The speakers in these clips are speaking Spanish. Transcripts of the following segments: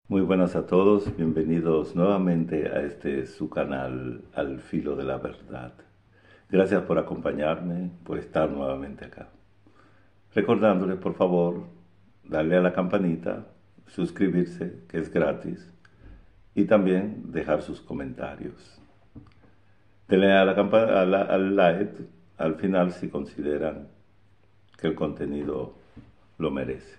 Muy buenas a todos, bienvenidos nuevamente a su canal Al Filo de la Verdad. Gracias por acompañarme, por estar nuevamente acá. Recordándoles, por favor, darle a la campanita, suscribirse, que es gratis, y también dejar sus comentarios. Denle a la al like al final si consideran que el contenido lo merece.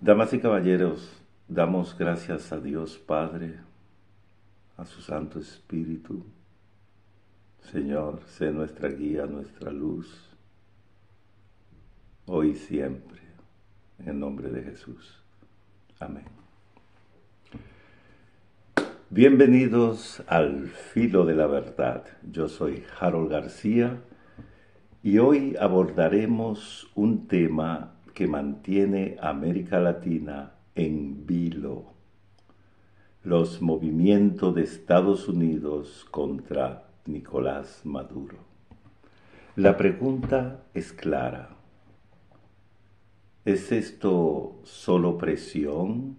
Damas y caballeros, damos gracias a Dios Padre, a su Santo Espíritu. Señor, sé nuestra guía, nuestra luz, hoy y siempre, en el nombre de Jesús. Amén. Bienvenidos al Filo de la Verdad. Yo soy Harold García y hoy abordaremos un tema que mantiene a América Latina en vilo: los movimientos de Estados Unidos contra Nicolás Maduro. La pregunta es clara: ¿es esto solo presión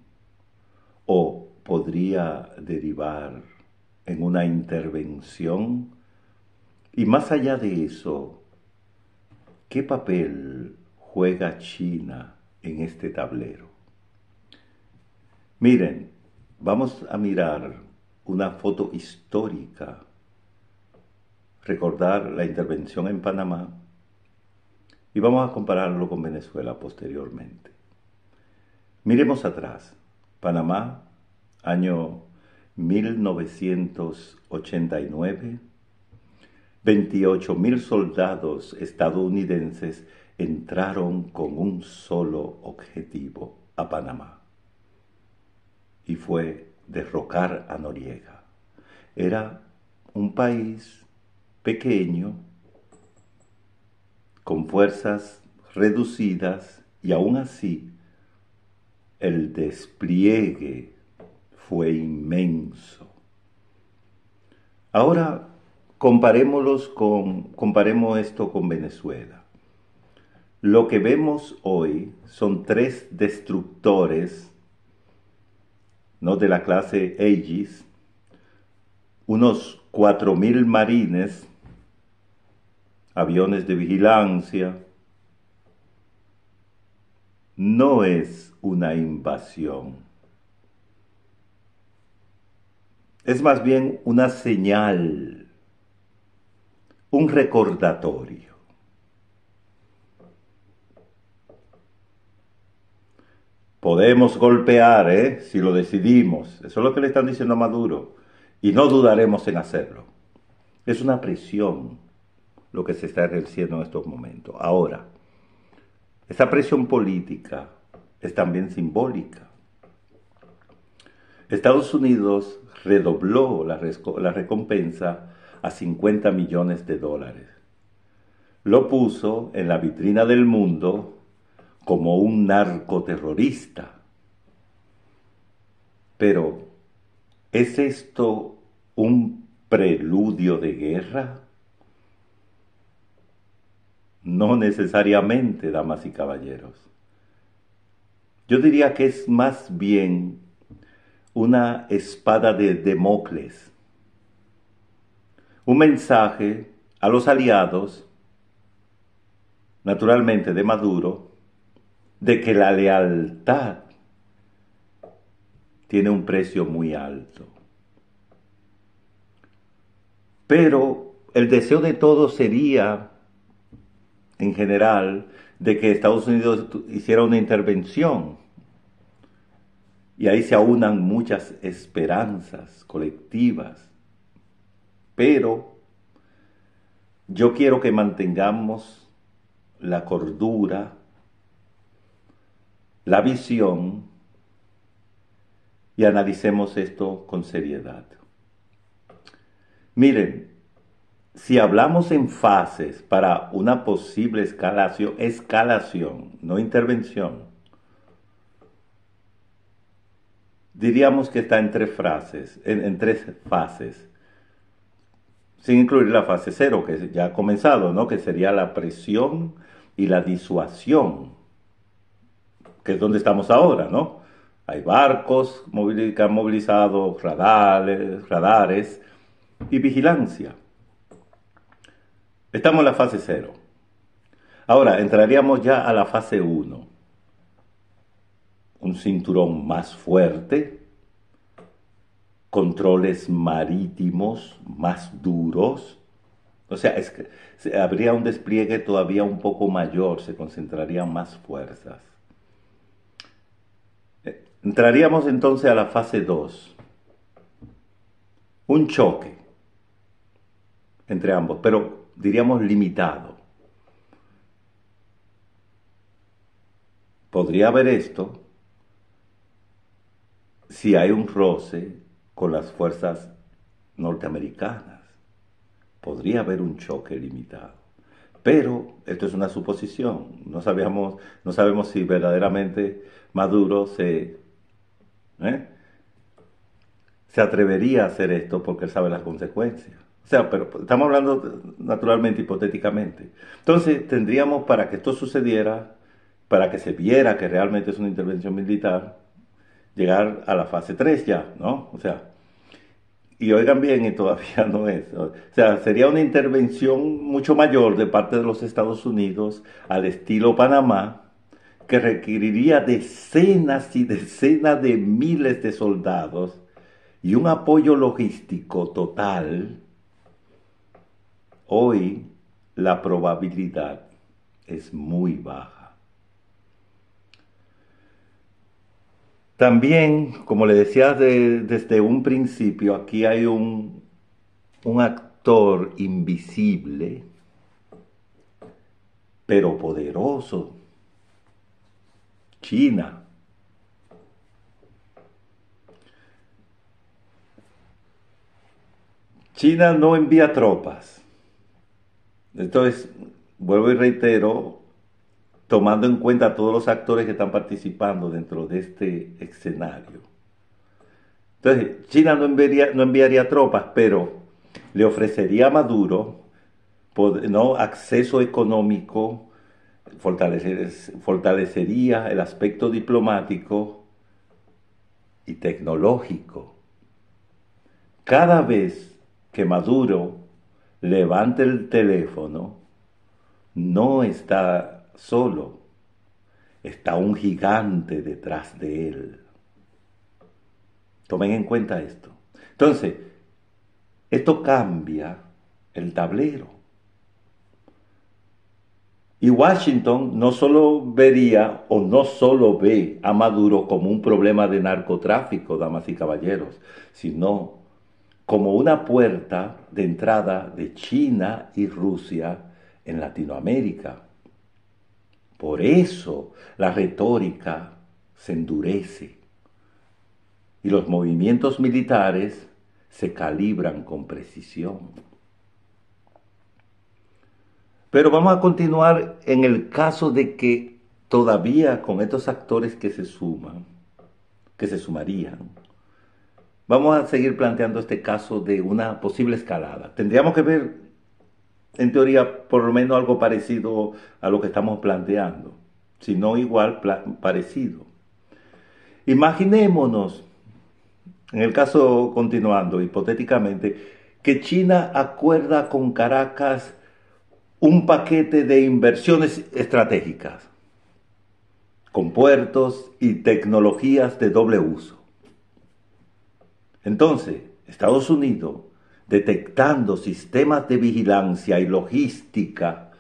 o podría derivar en una intervención? Y más allá de eso, ¿qué papel juega China en este tablero? Miren, vamos a mirar una foto histórica, recordar la intervención en Panamá y vamos a compararlo con Venezuela posteriormente. Miremos atrás. Panamá, año 1989, 28,000 soldados estadounidenses entraron con un solo objetivo a Panamá, y fue derrocar a Noriega. Era un país pequeño, con fuerzas reducidas, y aún así el despliegue fue inmenso. Ahora comparemos esto con Venezuela. Lo que vemos hoy son 3 destructores, no de la clase Aegis, unos 4,000 marines, aviones de vigilancia. No es una invasión. Es más bien una señal, un recordatorio. Podemos golpear, si lo decidimos. Eso es lo que le están diciendo a Maduro. Y no dudaremos en hacerlo. Es una presión lo que se está ejerciendo en estos momentos. Ahora, esa presión política es también simbólica. Estados Unidos redobló la recompensa a $50 millones. Lo puso en la vitrina del mundo como un narcoterrorista. Pero, ¿es esto un preludio de guerra? No necesariamente, damas y caballeros. Yo diría que es más bien una espada de Damocles. Un mensaje a los aliados, naturalmente de Maduro, de que la lealtad tiene un precio muy alto. Pero el deseo de todos sería, en general, de que Estados Unidos hiciera una intervención. Y ahí se aunan muchas esperanzas colectivas. Pero yo quiero que mantengamos la cordura, la visión, y analicemos esto con seriedad. Miren, si hablamos en fases para una posible escalación, no intervención, diríamos que está en 3 fases, sin incluir la fase 0, que ya ha comenzado, ¿no? Que sería la presión y la disuasión, que es donde estamos ahora, ¿no? Hay barcos que han movilizado radares y vigilancia. Estamos en la fase 0. Ahora, entraríamos ya a la fase 1. Un cinturón más fuerte, controles marítimos más duros. O sea, habría un despliegue todavía un poco mayor, se concentrarían más fuerzas. Entraríamos entonces a la fase 2. Un choque entre ambos, pero diríamos limitado. Podría haber esto si hay un roce con las fuerzas norteamericanas. Podría haber un choque limitado. Pero esto es una suposición. No sabemos si verdaderamente Maduro se atrevería a hacer esto porque él sabe las consecuencias. O sea, pero estamos hablando naturalmente, hipotéticamente. Entonces, tendríamos, para que esto sucediera, para que se viera que realmente es una intervención militar, llegar a la fase 3 ya, ¿no? O sea, y oigan bien, y todavía no es. O sea, sería una intervención mucho mayor de parte de los Estados Unidos al estilo Panamá, que requeriría decenas y decenas de miles de soldados y un apoyo logístico total. Hoy la probabilidad es muy baja. También, como le decía desde un principio, aquí hay un actor invisible, pero poderoso. China. China no envía tropas. Entonces, vuelvo y reitero, tomando en cuenta todos los actores que están participando dentro de este escenario. Entonces, China no enviaría tropas, pero le ofrecería a Maduro acceso económico, fortalecería el aspecto diplomático y tecnológico. Cada vez que Maduro levante el teléfono, no está solo, está un gigante detrás de él. Tomen en cuenta esto. Entonces, esto cambia el tablero. Y Washington no solo vería o no solo ve a Maduro como un problema de narcotráfico, damas y caballeros, sino como una puerta de entrada de China y Rusia en Latinoamérica. Por eso la retórica se endurece y los movimientos militares se calibran con precisión. Pero vamos a continuar en el caso de que todavía con estos actores que se sumarían, vamos a seguir planteando este caso de una posible escalada. Tendríamos que ver, en teoría, por lo menos algo parecido a lo que estamos planteando, si no igual, parecido. Imaginémonos, en el caso continuando, hipotéticamente, que China acuerda con Caracas un paquete de inversiones estratégicas, con puertos y tecnologías de doble uso. Entonces, Estados Unidos, detectando sistemas de vigilancia y logística,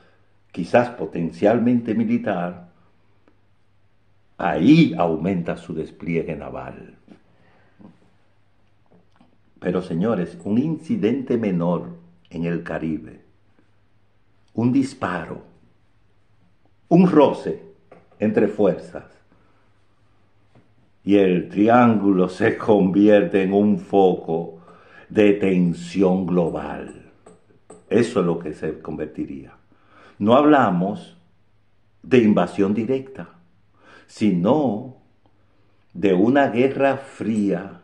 quizás potencialmente militar, ahí aumenta su despliegue naval. Pero señores, un incidente menor en el Caribe, un disparo, un roce entre fuerzas, y el triángulo se convierte en un foco de tensión global. Eso es lo que se convertiría. No hablamos de invasión directa, sino de una guerra fría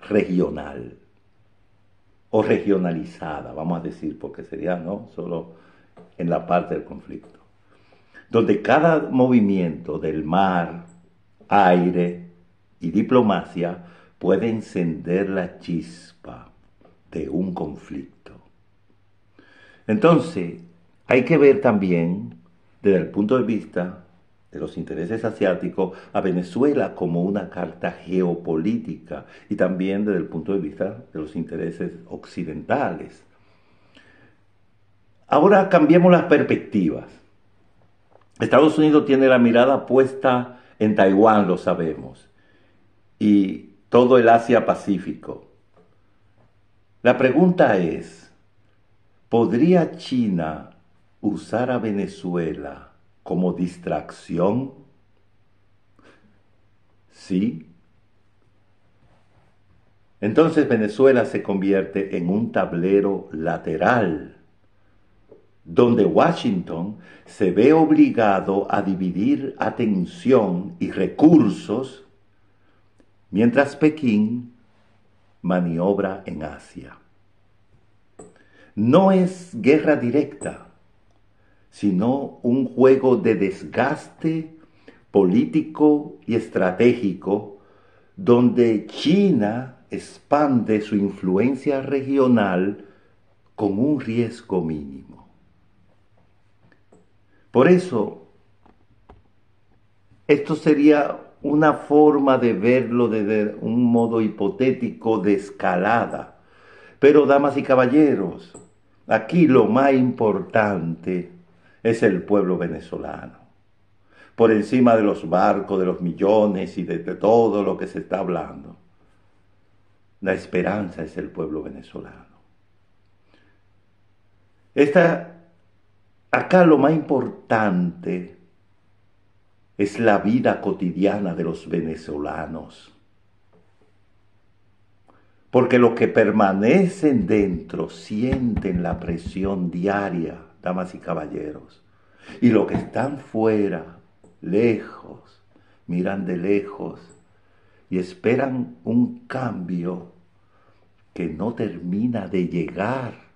regional o regionalizada, vamos a decir, porque sería no solo en la parte del conflicto, donde cada movimiento del mar, aire, y diplomacia puede encender la chispa de un conflicto. Entonces, hay que ver también, desde el punto de vista de los intereses asiáticos, a Venezuela como una carta geopolítica y también desde el punto de vista de los intereses occidentales. Ahora cambiemos las perspectivas. Estados Unidos tiene la mirada puesta en Taiwán, lo sabemos, y todo el Asia-Pacífico. La pregunta es, ¿podría China usar a Venezuela como distracción? ¿Sí? Entonces Venezuela se convierte en un tablero lateral, donde Washington se ve obligado a dividir atención y recursos, mientras Pekín maniobra en Asia. No es guerra directa, sino un juego de desgaste político y estratégico, donde China expande su influencia regional con un riesgo mínimo. Por eso, esto sería una forma de verlo desde un modo hipotético de escalada. Pero, damas y caballeros, aquí lo más importante es el pueblo venezolano. Por encima de los barcos, de los millones y de todo lo que se está hablando. La esperanza es el pueblo venezolano. Acá lo más importante es la vida cotidiana de los venezolanos. Porque los que permanecen dentro sienten la presión diaria, damas y caballeros. Y los que están fuera, lejos, miran de lejos y esperan un cambio que no termina de llegar.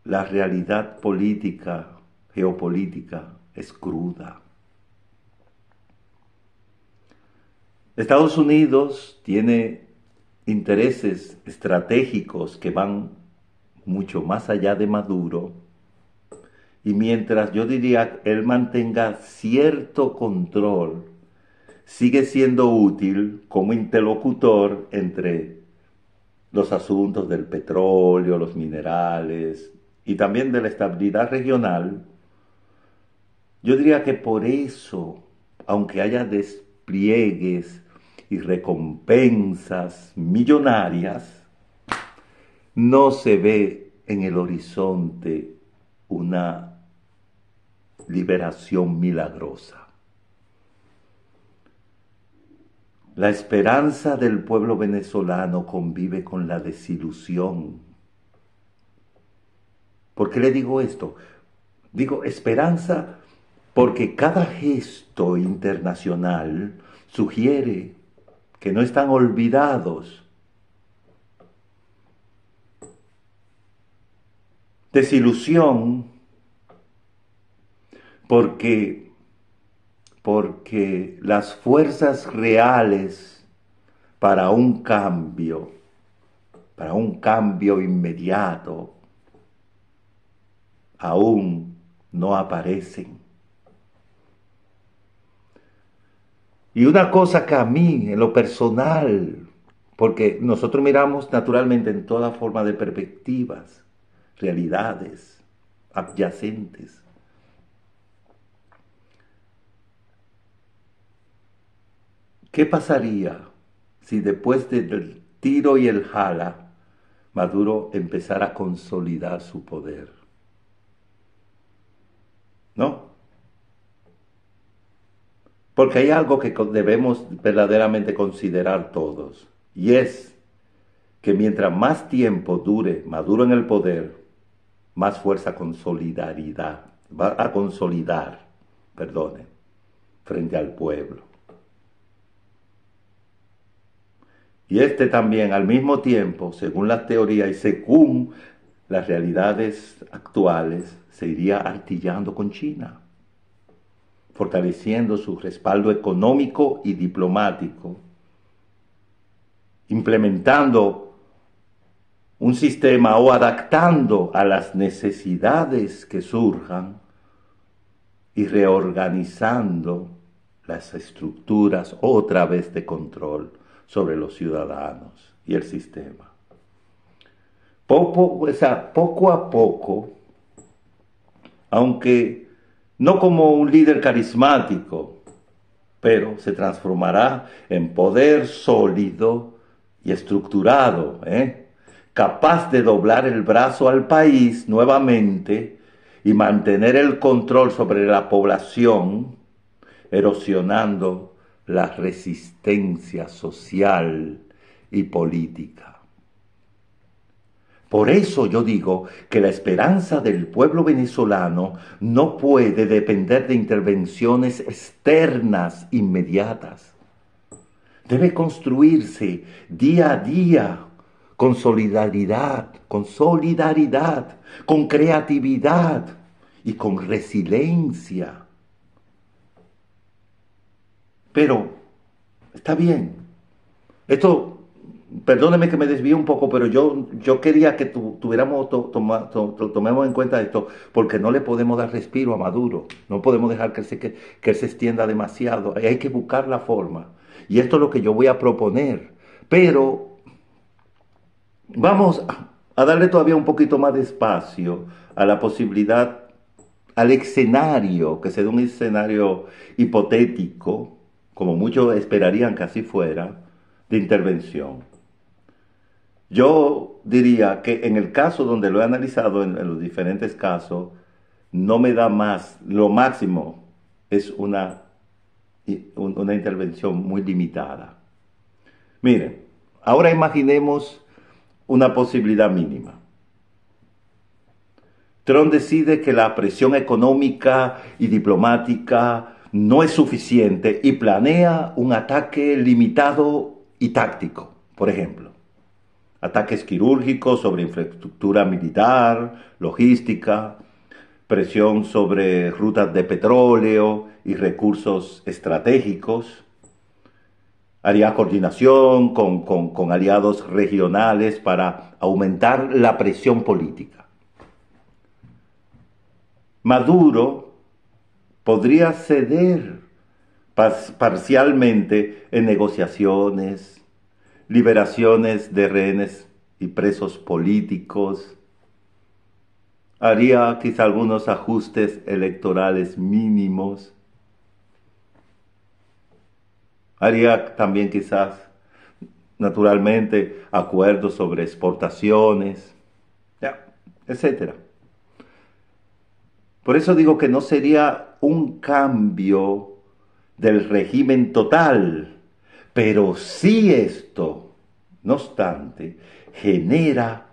La realidad política, geopolítica, es cruda. Estados Unidos tiene intereses estratégicos que van mucho más allá de Maduro, y mientras yo diría él mantenga cierto control, sigue siendo útil como interlocutor entre los asuntos del petróleo, los minerales y también de la estabilidad regional. Yo diría que por eso, aunque haya despliegues y recompensas millonarias, no se ve en el horizonte una liberación milagrosa. La esperanza del pueblo venezolano convive con la desilusión. ¿Por qué le digo esto? Digo esperanza porque cada gesto internacional sugiere que no están olvidados. Desilusión porque las fuerzas reales para un cambio inmediato, aún no aparecen. Y una cosa que a mí, en lo personal, porque nosotros miramos naturalmente en toda forma de perspectivas, realidades adyacentes. ¿Qué pasaría si después del tiro y el jala, Maduro empezara a consolidar su poder? ¿No? Porque hay algo que debemos verdaderamente considerar todos, y es que mientras más tiempo dure Maduro en el poder, más fuerza va a consolidar, frente al pueblo. Y también al mismo tiempo, según la teoría y según las realidades actuales, se iría artillando con China. fortaleciendo su respaldo económico y diplomático, implementando un sistema o adaptando a las necesidades que surjan y reorganizando las estructuras otra vez de control sobre los ciudadanos y el sistema. Poco a poco, aunque no como un líder carismático, pero se transformará en poder sólido y estructurado, capaz de doblar el brazo al país nuevamente y mantener el control sobre la población, erosionando la resistencia social y política. Por eso yo digo que la esperanza del pueblo venezolano no puede depender de intervenciones externas inmediatas. Debe construirse día a día con solidaridad, con creatividad y con resiliencia. Pero está bien. Esto, perdóneme que me desvíe un poco, pero yo quería que tomemos en cuenta esto, porque no le podemos dar respiro a Maduro. No podemos dejar que él se extienda demasiado. Hay que buscar la forma. Y esto es lo que yo voy a proponer. Pero vamos a darle todavía un poquito más de espacio a la posibilidad, al escenario, que sea un escenario hipotético, como muchos esperarían que así fuera, de intervención. Yo diría que en el caso donde lo he analizado, en los diferentes casos, no me da más, lo máximo es una intervención muy limitada. Miren, ahora imaginemos una posibilidad mínima. Trump decide que la presión económica y diplomática no es suficiente y planea un ataque limitado y táctico, por ejemplo. Ataques quirúrgicos sobre infraestructura militar, logística, presión sobre rutas de petróleo y recursos estratégicos. Haría coordinación con aliados regionales para aumentar la presión política. Maduro podría ceder parcialmente en negociaciones, liberaciones de rehenes y presos políticos, haría quizá algunos ajustes electorales mínimos, haría también quizás, naturalmente, acuerdos sobre exportaciones, etcétera. Por eso digo que no sería un cambio del régimen total, pero sí esto, no obstante, genera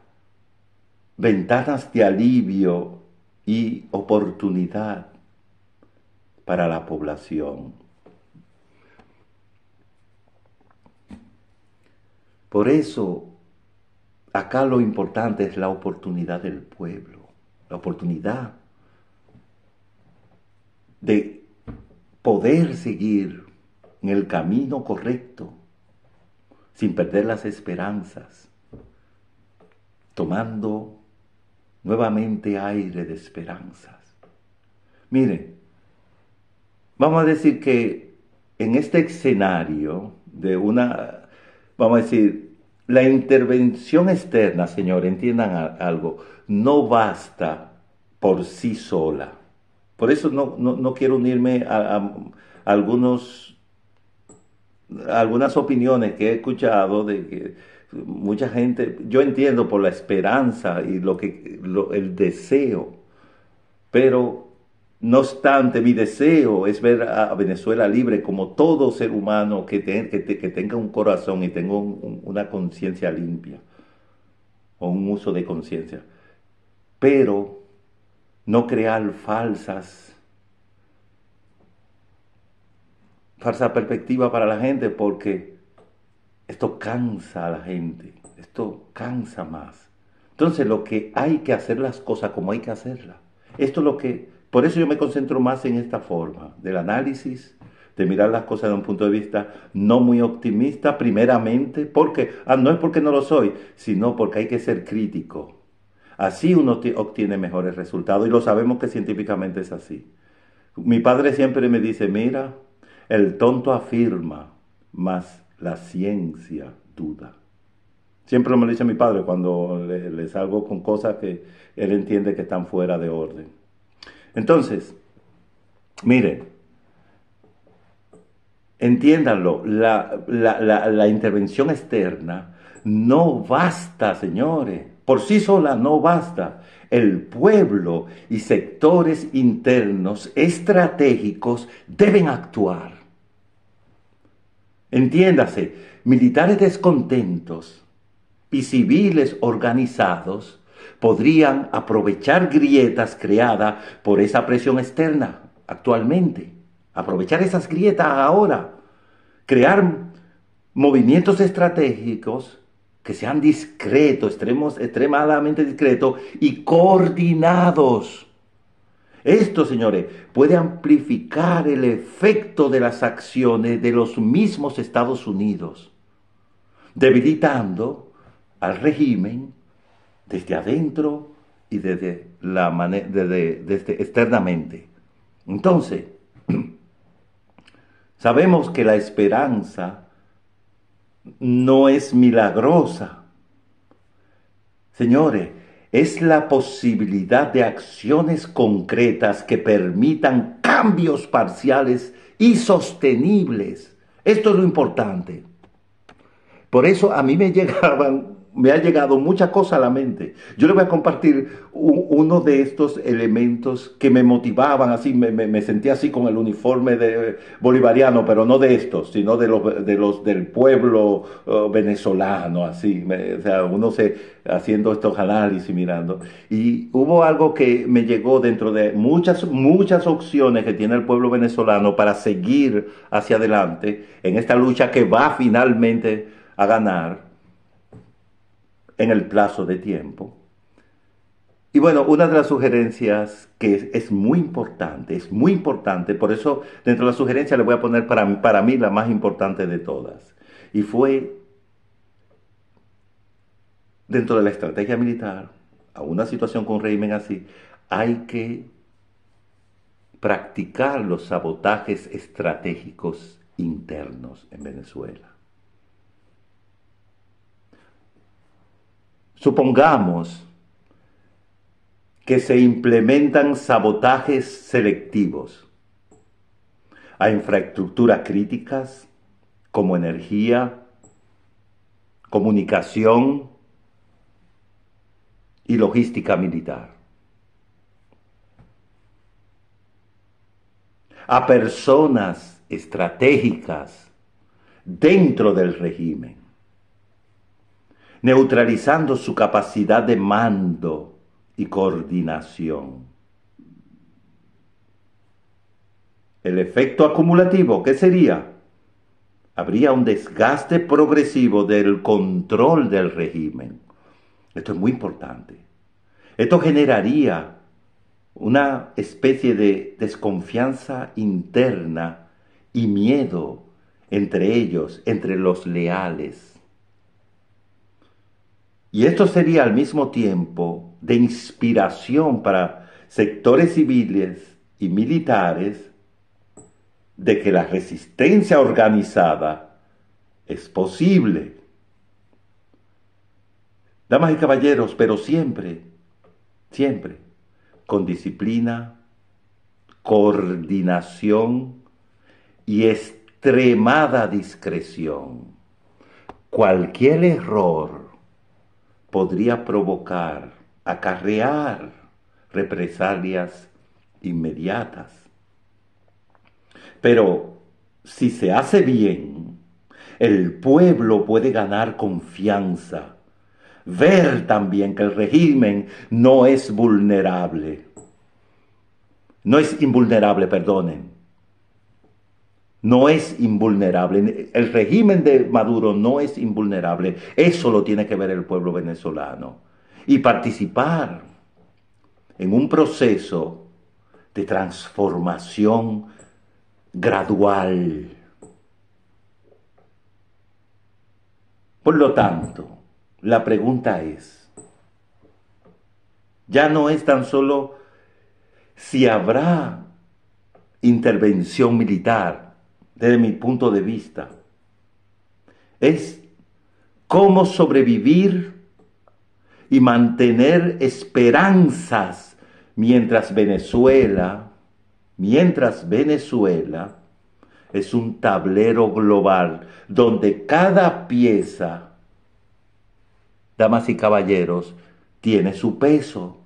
ventanas de alivio y oportunidad para la población. Por eso, acá lo importante es la oportunidad del pueblo, la oportunidad de poder seguir en el camino correcto, sin perder las esperanzas, tomando nuevamente aire de esperanzas. Miren, vamos a decir que en este escenario vamos a decir, la intervención externa, señor, entiendan algo, no basta por sí sola. Por eso no quiero unirme a algunas opiniones que he escuchado de que mucha gente, yo entiendo por la esperanza y el deseo, pero no obstante, mi deseo es ver a Venezuela libre como todo ser humano que tenga un corazón y tenga una conciencia limpia o un uso de conciencia, pero no crear falsa perspectiva para la gente, porque esto cansa a la gente, esto cansa más. Entonces lo que hay que hacer las cosas como hay que hacerlas. Esto es lo que Por eso yo me concentro más en esta forma, del análisis, de mirar las cosas de un punto de vista no muy optimista, primeramente, porque, no es porque no lo soy, sino porque hay que ser crítico. Así uno obtiene mejores resultados y lo sabemos que científicamente es así. Mi padre siempre me dice, mira, el tonto afirma, mas la ciencia duda. Siempre me lo dice mi padre cuando le salgo con cosas que él entiende que están fuera de orden. Entonces, miren, entiéndanlo, la intervención externa no basta, señores. Por sí sola no basta. El pueblo y sectores internos estratégicos deben actuar. Entiéndase, militares descontentos y civiles organizados podrían aprovechar grietas creadas por esa presión externa actualmente. Aprovechar esas grietas ahora. Crear movimientos estratégicos que sean discretos, extremadamente discretos y coordinados. Esto, señores, puede amplificar el efecto de las acciones de los mismos Estados Unidos, debilitando al régimen desde adentro y desde externamente. Entonces, sabemos que la esperanza no es milagrosa. Señores, es la posibilidad de acciones concretas que permitan cambios parciales y sostenibles. Esto es lo importante. Por eso a mí me ha llegado mucha cosa a la mente. Yo le voy a compartir uno de estos elementos que me motivaban, así me sentía así con el uniforme bolivariano, pero no de estos, sino del pueblo venezolano, así. O sea, haciendo estos análisis, mirando. Y hubo algo que me llegó dentro de muchas opciones que tiene el pueblo venezolano para seguir hacia adelante en esta lucha que va finalmente a ganar en el plazo de tiempo. Y bueno, una de las sugerencias que es muy importante, por eso dentro de las sugerencias le voy a poner para mí la más importante de todas. Y fue, dentro de la estrategia militar, a una situación con un régimen así, hay que practicar los sabotajes estratégicos internos en Venezuela. Supongamos que se implementan sabotajes selectivos a infraestructuras críticas como energía, comunicación y logística militar. A personas estratégicas dentro del régimen, neutralizando su capacidad de mando y coordinación. El efecto acumulativo, ¿qué sería? Habría un desgaste progresivo del control del régimen. Esto es muy importante. Esto generaría una especie de desconfianza interna y miedo entre ellos, entre los leales. Y esto sería al mismo tiempo de inspiración para sectores civiles y militares de que la resistencia organizada es posible. Damas y caballeros, pero siempre, con disciplina, coordinación y extremada discreción. Cualquier error podría acarrear represalias inmediatas. Pero si se hace bien, el pueblo puede ganar confianza, ver también que el régimen no es vulnerable. No es invulnerable, perdonen. No es invulnerable. El régimen de Maduro no es invulnerable. Eso lo tiene que ver el pueblo venezolano. Y participar en un proceso de transformación gradual. Por lo tanto, la pregunta es, ya no es tan solo si habrá intervención militar, desde mi punto de vista, es cómo sobrevivir y mantener esperanzas mientras Venezuela es un tablero global donde cada pieza, damas y caballeros, tiene su peso.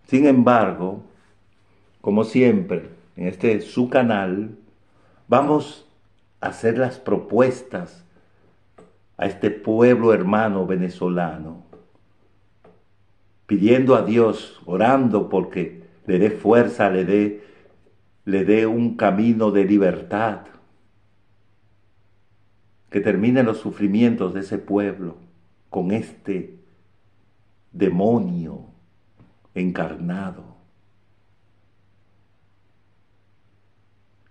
Sin embargo, como siempre, en su canal, vamos a hacer las propuestas a este pueblo hermano venezolano, pidiendo a Dios, orando porque le dé fuerza, le dé un camino de libertad, que termine los sufrimientos de ese pueblo con este demonio encarnado.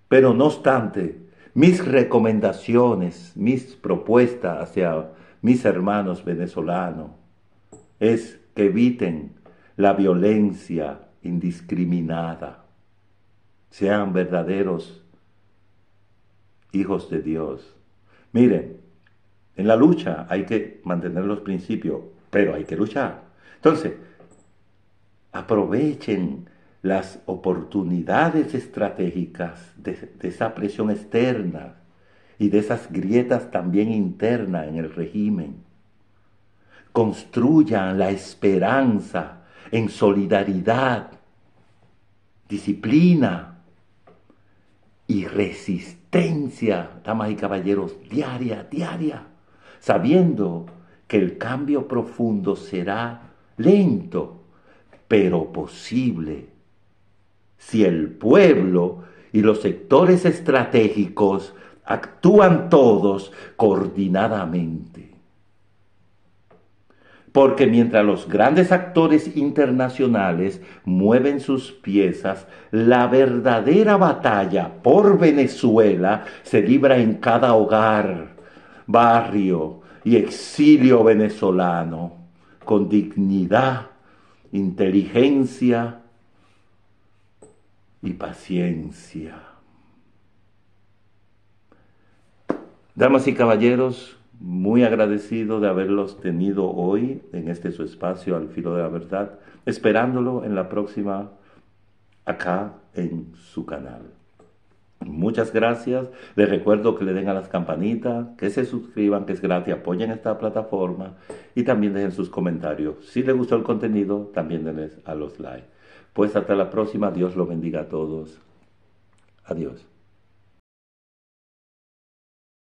Pero no obstante, mis recomendaciones, mis propuestas hacia mis hermanos venezolanos es que eviten la violencia indiscriminada, sean verdaderos hijos de Dios. Miren, en la lucha hay que mantener los principios, pero hay que luchar. Entonces, aprovechen las oportunidades estratégicas de esa presión externa y de esas grietas también internas en el régimen. Construyan la esperanza en solidaridad, disciplina y resistencia, damas y caballeros, diaria, sabiendo que el cambio profundo será lento, pero posible, si el pueblo y los sectores estratégicos actúan todos coordinadamente. Porque mientras los grandes actores internacionales mueven sus piezas, la verdadera batalla por Venezuela se libra en cada hogar, barrio y exilio venezolano, con dignidad, inteligencia y paciencia. Damas y caballeros, muy agradecido de haberlos tenido hoy en su espacio al filo de la verdad, esperándolo en la próxima acá en su canal. Muchas gracias. Les recuerdo que le den a las campanitas, que se suscriban, que es gratis, apoyen esta plataforma y también dejen sus comentarios. Si les gustó el contenido, también denles a los likes. Pues hasta la próxima. Dios los bendiga a todos. Adiós.